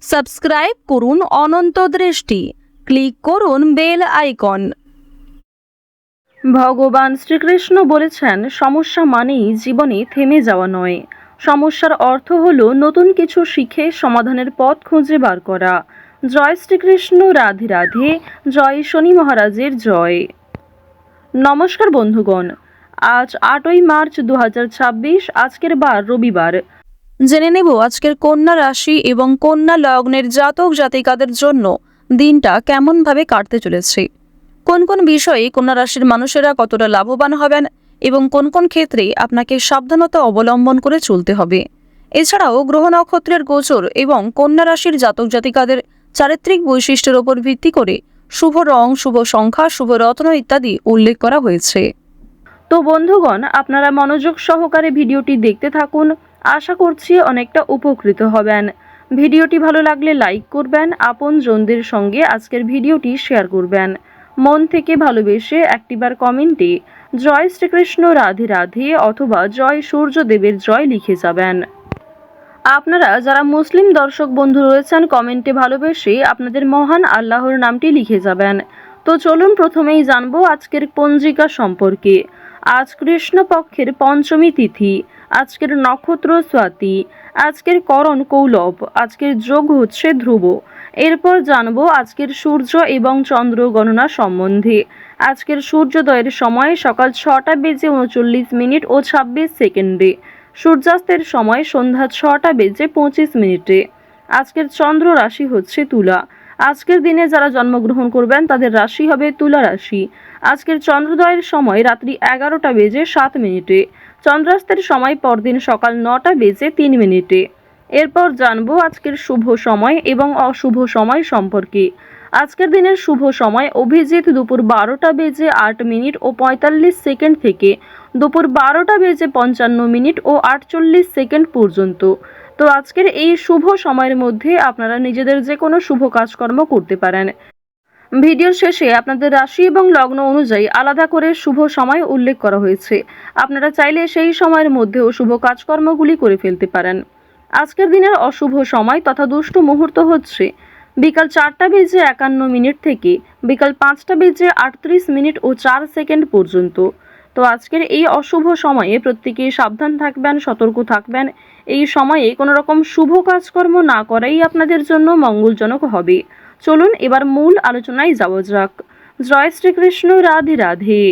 Subscribe করুন অনন্ত দৃষ্টি, click করুন বেল আইকন। ভগবান শ্রীকৃষ্ণ বলেছেন, সমস্যা মানেই জীবনে থেমে যাওয়া নয়, সমস্যার অর্থ হলো নতুন কিছু শিখে সমাধানের পথ খুঁজে বার করা। জয় শ্রীকৃষ্ণ, রাধে রাধে, জয় শনি মহারাজের জয়। নমস্কার বন্ধুগণ, আজ 8ই মার্চ 2026, আজকের বার রবিবার। জেনে নেব আজকের কন্যা রাশি এবং কন্যা লগ্নের জাতক জাতিকাদের জন্য দিনটা কেমনভাবে কাটতে চলেছে, কোন কোন বিষয়ে কন্যা রাশির মানুষেরা কতটা লাভবান হবেন এবং কোন কোন ক্ষেত্রে আপনাকে সাবধানতা অবলম্বন করে চলতে হবে। এছাড়াও গ্রহ নক্ষত্রের গোচর এবং কন্যা রাশির জাতক জাতিকাদের চারিত্রিক বৈশিষ্ট্যের উপর ভিত্তি করে শুভ রং, শুভ সংখ্যা, শুভ রত্ন ইত্যাদি উল্লেখ করা হয়েছে। তো বন্ধুগণ, আপনারা মনোযোগ সহকারে ভিডিওটি দেখতে থাকুন, আশা করছি অনেকটা উপকৃত হবেন। ভিডিওটি ভালো লাগলে লাইক করবেন, আপনজনদের সঙ্গে আজকের ভিডিওটি শেয়ার করবেন। মন থেকে ভালোবেসে একটিবার কমেন্টে জয় শ্রীকৃষ্ণ, রাধে রাধে অথবা জয় সূর্যদেবের জয় লিখে যাবেন। আপনারা যারা মুসলিম দর্শক বন্ধু রয়েছেন, কমেন্টে ভালোবেসে আপনাদের মহান আল্লাহর নামটি লিখে যাবেন। তো চলুন প্রথমেই জানবো আজকের পঞ্জিকা সম্পর্কে। আজ কৃষ্ণপক্ষের পঞ্চমী তিথি, আজকের নক্ষত্র স্বাতি, আজকের করণ কৌলভ, আজকের যোগ হচ্ছে ধ্রুব। এরপর জানবো আজকের সূর্য এবং চন্দ্র গণনা সম্বন্ধে। আজকের সূর্যোদয়ের সময় সকাল 6টা বেজে 39 মিনিট ও 26 সেকেন্ডে, সূর্যাস্তের সময় সন্ধ্যা 6টা বেজে 25 মিনিটে। আজকের চন্দ্র রাশি হচ্ছে তুলা। আজকের দিনে যারা জন্মগ্রহণ করবেন তাদের রাশি হবে তুলা রাশি। আজকের চন্দ্রোদয়ের সময় রাত্রি 11টা বেজে 7 মিনিটে, চন্দ্রাস্তের সময় পরদিন সকাল 9টা বেজে 3 মিনিটে। এরপর জানবো আজকের শুভ সময় এবং অশুভ সময় সম্পর্কে। আজকের দিনের শুভ সময় অভিজিৎ দুপুর 12টা বেজে 8 মিনিট ও 45 সেকেন্ড থেকে দুপুর 12টা বেজে 55 মিনিট ও 48 সেকেন্ড পর্যন্ত। তো আজকের এই শুভ সময়ের মধ্যে আপনারা নিজেদের যে কোনো শুভ কাজকর্ম করতে পারেন। ভিডিওর শেষে আপনাদের রাশি এবং লগ্ন অনুযায়ী আলাদা করে শুভ সময় উল্লেখ করা হয়েছে, আপনারা চাইলে সেই সময়ের মধ্যেও শুভ কাজকর্মগুলি করে ফেলতে পারেন। আজকের দিনের অশুভ সময় তথা দুষ্ট মুহূর্ত হচ্ছে বিকাল 4টা বেজে 51 মিনিট থেকে বিকাল 5টা বেজে 38 মিনিট ও 4 সেকেন্ড পর্যন্ত। তো আজকের এই অশুভ সময়ে প্রত্যেকেই সাবধান থাকবেন, সতর্ক থাকবেন। এই সময়ে কোনো রকম শুভ কাজকর্ম না করাই আপনাদের জন্য মঙ্গলজনক হবে। চলুন এবার মূল আলোচনায় যাওয়া যাক। জয় শ্রীকৃষ্ণ, রাধে রাধে।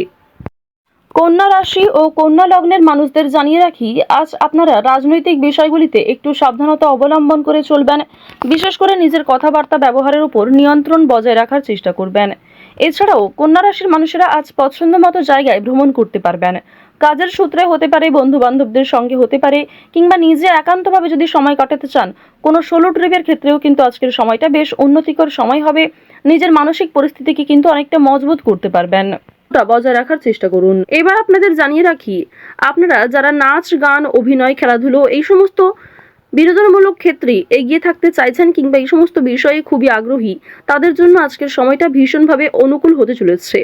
কন্যা রাশি ও কন্যা লগ্নের মানুষদের জানিয়ে রাখি, আজ আপনারা রাজনৈতিক বিষয়গুলিতে একটু সাবধানতা অবলম্বন করে চলবেন। বিশেষ করে নিজের কথাবার্তা ব্যবহারের উপর নিয়ন্ত্রণ বজায় রাখার চেষ্টা করবেন। এছাড়াও কন্যা রাশির মানুষেরা আজ পছন্দ মতো জায়গায় ভ্রমণ করতে পারবেন। কাজের সূত্রে হতে পারে, বন্ধু বান্ধবদের সঙ্গে হতে পারে, কিংবা নিজে একান্তভাবে যদি সময় কাটাতে চান কোনো সোলো ট্রিপের ক্ষেত্রেও কিন্তু আজকের সময়টা বেশ উন্নতিকর সময় হবে। নিজের মানসিক পরিস্থিতিকে কিন্তু অনেকটা মজবুত করতে পারবেন, বজায় রাখার চেষ্টা করুন। এবার আপনাদের জানিয়ে রাখি, আপনারা যারা নাচ, গান, অভিনয়, খেলাধুলো এই সমস্ত বিনোদনমূলক ক্ষেত্রে এগিয়ে থাকতে চাইছেন কিংবা এই সমস্ত বিষয়ে খুবই আগ্রহী, তাদের জন্য আজকের সময়টা ভীষণভাবে অনুকূল হতে চলেছে।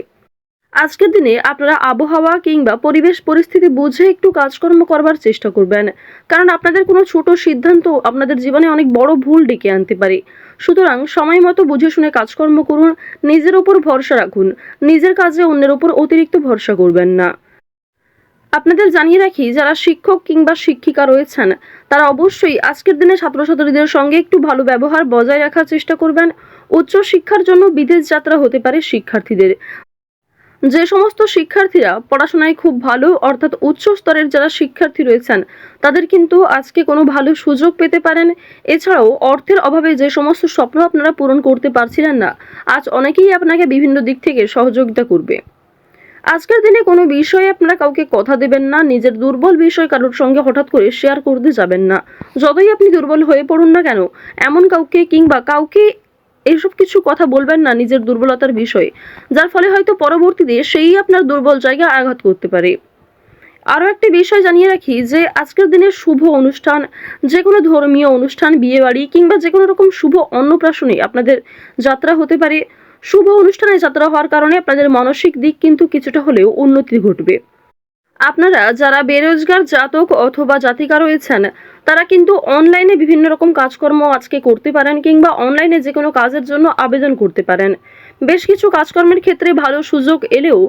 আজকের দিনে আপনারা আবহাওয়া কিংবা পরিবেশ পরিস্থিতি বুঝে একটু কাজকর্ম করবার চেষ্টা করবেন, কারণ আপনাদের কোনো ছোট সিদ্ধান্ত আপনাদের জীবনে অনেক বড় ভুল ডেকে আনতে পারে। সুতরাং সময় মতো বুঝে শুনে কাজকর্ম করুন, নিজের উপর ভরসা রাখুন, নিজের কাজে অন্যের উপর অতিরিক্ত ভরসা করবেন না। আপনাদের জানিয়ে রাখি, যারা শিক্ষক কিংবা শিক্ষিকা রয়েছেন তারা অবশ্যই আজকের দিনে ছাত্রছাত্রীদের সঙ্গে একটু ভালো ব্যবহার বজায় রাখার চেষ্টা করবেন। উচ্চ শিক্ষার জন্য বিদেশ যাত্রা হতে পারে শিক্ষার্থীদের। যে সমস্ত শিক্ষার্থীরা পড়াশোনায় খুব ভালো, অর্থাৎ উচ্চ স্তরের যারা শিক্ষার্থী রয়েছেন, তাদের কিন্তু আজকে কোনো ভালো সুযোগ পেতে পারেন। এছাড়াও অর্থের অভাবে যে সমস্ত স্বপ্ন আপনারা পূরণ করতে পারছিলেন না, আজ অনেকেই আপনাকে বিভিন্ন দিক থেকে সহযোগিতা করবে। আজকের দিনে কোনো বিষয়ে আপনারা কাউকে কথা দেবেন না, নিজের দুর্বল বিষয় কারোর সঙ্গে হঠাৎ করে শেয়ার করতে যাবেন না। যতই আপনি দুর্বল হয়ে পড়ুন না কেন, এমন কাউকে কিংবা কাউকে এইসব কিছু কথা বলবেন না নিজের দুর্বলতার বিষয়ে, যার ফলে হয়তো পরবর্তীতে সেই আপনার দুর্বল জায়গায় আঘাত করতে পারে। আরও একটি বিষয় জানিয়ে রাখি যে আজকের দিনের শুভ অনুষ্ঠান, যে কোনো ধর্মীয় অনুষ্ঠান, বিয়ে বাড়ি কিংবা যে কোনো রকম শুভ অন্নপ্রাশনে আপনাদের যাত্রা হতে পারে। শুভ অনুষ্ঠানে যাত্রা হওয়ার কারণে আপনাদের মানসিক দিক কিন্তু কিছুটা হলেও উন্নতি ঘটবে। আপনারা যারা বেরোজগার জাতক অথবা জাতিকা রয়েছেন তারা কিন্তু অনলাইনে বিভিন্ন রকম কাজকর্ম আজকে করতে পারেন, কিংবা অনলাইনে যে কোনো কাজের জন্য আবেদন করতে পারেন। বেশ কিছু কাজকর্মের ক্ষেত্রে ভালো সুযোগ এলেও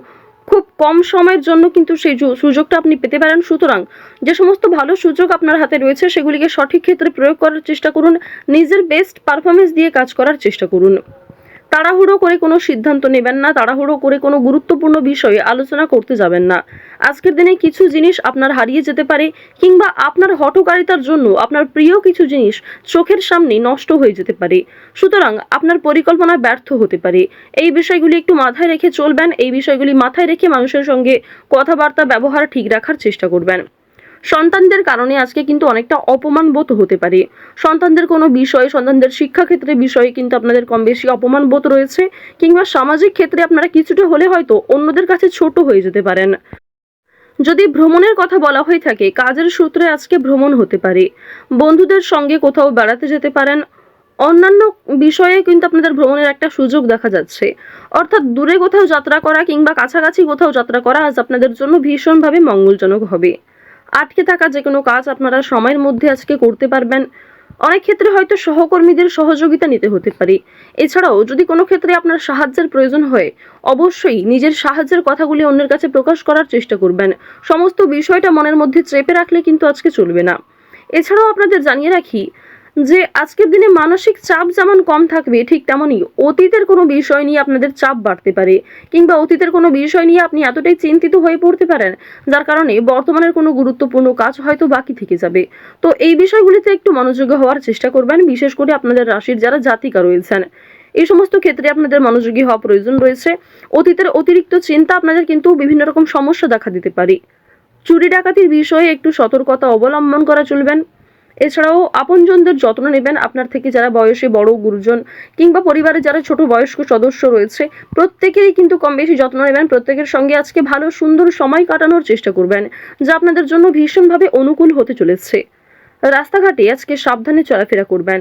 খুব কম সময়ের জন্য কিন্তু সেই সুযোগটা আপনি পেতে পারেন। সুতরাং যে সমস্ত ভালো সুযোগ আপনার হাতে রয়েছে সেগুলিকে সঠিক ক্ষেত্রে প্রয়োগ করার চেষ্টা করুন, নিজের বেস্ট পারফরমেন্স দিয়ে কাজ করার চেষ্টা করুন। তাড়াহুড়ো করে কোনো সিদ্ধান্ত নেবেন না, তাড়াহুড়ো করে কোনো গুরুত্বপূর্ণ বিষয়ে আলোচনা করতে যাবেন না। আজকের দিনে কিছু জিনিস আপনার হারিয়ে যেতে পারে, কিংবা আপনার হঠকারিতার জন্য আপনার প্রিয় কিছু জিনিস চোখের সামনে নষ্ট হয়ে যেতে পারে। সুতরাং আপনার পরিকল্পনা ব্যর্থ হতে পারে। এই বিষয়গুলি একটু মাথায় রেখে চলবেন, এই বিষয়গুলি মাথায় রেখে মানুষের সঙ্গে কথাবার্তা ব্যবহার ঠিক রাখার চেষ্টা করবেন। সন্তানদের কারণে আজকে কিন্তু অনেকটা অপমান বোধ হতে পারে। সন্তানদের কোনো বিষয়, সন্তানদের শিক্ষাক্ষেত্রে বিষয়ে কিন্তু আপনাদের কম বেশি অপমান বোধ রয়েছে, কিংবা সামাজিক ক্ষেত্রে আপনারা কিছুটা হলে হয়তো অন্যদের কাছে ছোট হয়ে যেতে পারেন। যদি ভ্রমণের কথা বলা হয়ে থাকে, কাজের সূত্রে আজকে ভ্রমণ হতে পারে। বন্ধুদের সঙ্গে কোথাও বেড়াতে যেতে পারেন। অন্যান্য বিষয়ে কিন্তু আপনাদের ভ্রমণের একটা সুযোগ দেখা যাচ্ছে। অর্থাৎ দূরে কোথাও যাত্রা করা কিংবা কাছাকাছি কোথাও যাত্রা করা আজ আপনাদের জন্য ভীষণভাবে মঙ্গলজনক হবে। আটকে থাকা যে কোনো কাজ আপনারা সময়ের মধ্যে আজকে করতে পারবেন। অনেক ক্ষেত্রে হয়তো সহকর্মীদের সহযোগিতা নিতে হতে পারে। এছাড়াও যদি কোনো ক্ষেত্রে আপনার সাহায্যের প্রয়োজন হয়, অবশ্যই নিজের সাহায্যের কথাগুলি অন্যের কাছে প্রকাশ করার চেষ্টা করবেন। সমস্ত বিষয়টা মনের মধ্যে চেপে রাখলে কিন্তু আজকে চলবে না। এছাড়াও আপনাদের জানিয়ে রাখি যে আজকের দিনে মানসিক চাপ যেমন কম থাকবে, ঠিক তেমনই অতীতের কোনো বিষয় নিয়ে আপনাদের চাপ বাড়তে পারে, কিংবা অতীতের কোনো বিষয় নিয়ে আপনি এতটাই চিন্তিত হয়ে পড়তে পারেন যার কারণে বর্তমানের কোনো গুরুত্বপূর্ণ কাজ হয়তো বাকি থেকে যাবে। তো এই বিষয়গুলিতে একটু মনোযোগী হওয়ার চেষ্টা করবেন, বিশেষ করে আপনাদের রাশির যারা জাতিকা রয়েছেন। এই সমস্ত ক্ষেত্রে আপনাদের মনোযোগী হওয়া প্রয়োজন রয়েছে। অতীতের অতিরিক্ত চিন্তা আপনাদের কিন্তু বিভিন্ন রকম সমস্যা দেখা দিতে পারে। চুরি ডাকাতির বিষয়ে একটু সতর্কতা অবলম্বন করা চলবেন। এছাড়াও আপনজনদের যত্ন নেবেন। আপনার থেকে যারা বয়সে বড় গুরুজন, কিংবা পরিবারে যারা ছোট বয়স্ক সদস্য রয়েছে, প্রত্যেকেরই কিন্তু কম বেশি যত্ন নেবেন। প্রত্যেকের সঙ্গে আজকে ভালো সুন্দর সময় কাটানোর চেষ্টা করবেন, যা আপনাদের জন্য ভীষণভাবে অনুকূল হতে চলেছে। রাস্তাঘাটে আজকে সাবধানে চলাফেরা করবেন।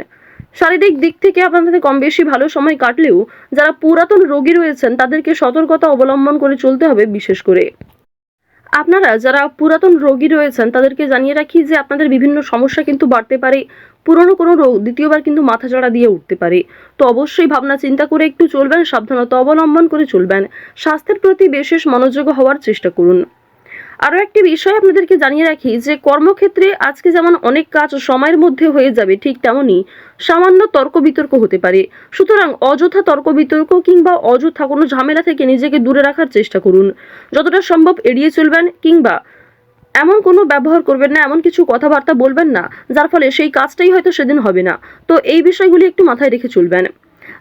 শারীরিক দিক থেকে আপনাদের কম বেশি ভালো সময় কাটলেও যারা পুরাতন রোগী রয়েছেন তাদেরকে সতর্কতা অবলম্বন করে চলতে হবে। বিশেষ করে আপনারা যারা পুরাতন রোগী রয়েছেন তাদেরকে জানিয়ে রাখি যে আপনাদের বিভিন্ন সমস্যা কিন্তু বাড়তে পারে। পুরনো কোনো রোগ দ্বিতীয়বার কিন্তু মাথাচাড়া দিয়ে উঠতে পারে। তো অবশ্যই ভাবনা চিন্তা করে একটু চলবেন, সাবধানতা অবলম্বন করে চলবেন। স্বাস্থ্যের প্রতি বিশেষ মনোযোগী হওয়ার চেষ্টা করুন। আরও একটি বিষয় আপনাদেরকে জানিয়ে রাখি যে কর্মক্ষেত্রে আজকে যেমন অনেক কাজ সময়ের মধ্যে হয়ে যাবে, ঠিক তেমনই সামান্য তর্ক বিতর্ক হতে পারে। সুতরাং অযথা তর্ক বিতর্ক কিংবা অযথা কোনো ঝামেলা থেকে নিজেকে দূরে রাখার চেষ্টা করুন। যতটা সম্ভব এড়িয়ে চলবেন, কিংবা এমন কোনো ব্যবহার করবেন না, এমন কিছু কথাবার্তা বলবেন না যার ফলে সেই কাজটাই হয়তো সেদিন হবে না। তো এই বিষয়গুলি একটু মাথায় রেখে চলবেন।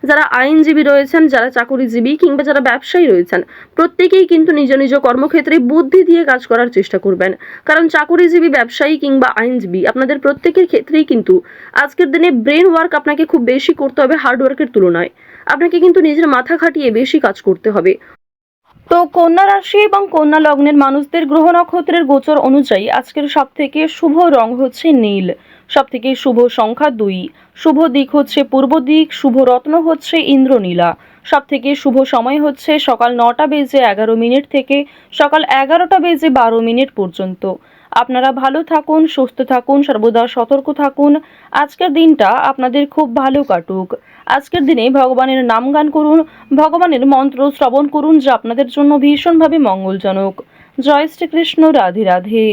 যারা আইনজীবী রয়েছেন, যারা চাকরিজীবী, কিংবা যারা ব্যবসায়ী রয়েছেন, প্রত্যেকেই কিন্তু নিজ নিজ কর্মক্ষেত্রে বুদ্ধি দিয়ে কাজ করার চেষ্টা করবেন। কারণ চাকরিজীবী, ব্যবসায়ী কিংবা আইনজীবী আপনাদের প্রত্যেকের ক্ষেত্রেই কিন্তু আজকের দিনে ব্রেন ওয়ার্ক আপনাকে খুব বেশি করতে হবে হার্ড ওয়ার্কের তুলনায়। আপনাকে কিন্তু নিজের মাথা খাটিয়ে বেশি কাজ করতে হবে। তো কন্যা রাশি এবং কন্যা লগ্নের মানুষদের গ্রহ নক্ষত্রের গোচর অনুযায়ী আজকের সবথেকে শুভ রং হচ্ছে নীল, সবথেকে শুভ সংখ্যা 2, শুভ দিক হচ্ছে পূর্ব দিক, শুভ রত্ন হচ্ছে ইন্দ্রনীলা, সবথেকে শুভ সময় হচ্ছে সকাল 9:11 থেকে সকাল 11:12 পর্যন্ত। আপনারা ভালো থাকুন, সুস্থ থাকুন, সর্বদা সতর্ক থাকুন। আজকের দিনটা আপনাদের খুব ভালো কাটুক। আজকের দিনে ভগবানের নাম গান করুন, ভগবানের মন্ত্র শ্রবণ করুন, যা আপনাদের জন্য ভীষণভাবে মঙ্গলজনক। জয় শ্রীকৃষ্ণ। রাধে রাধে।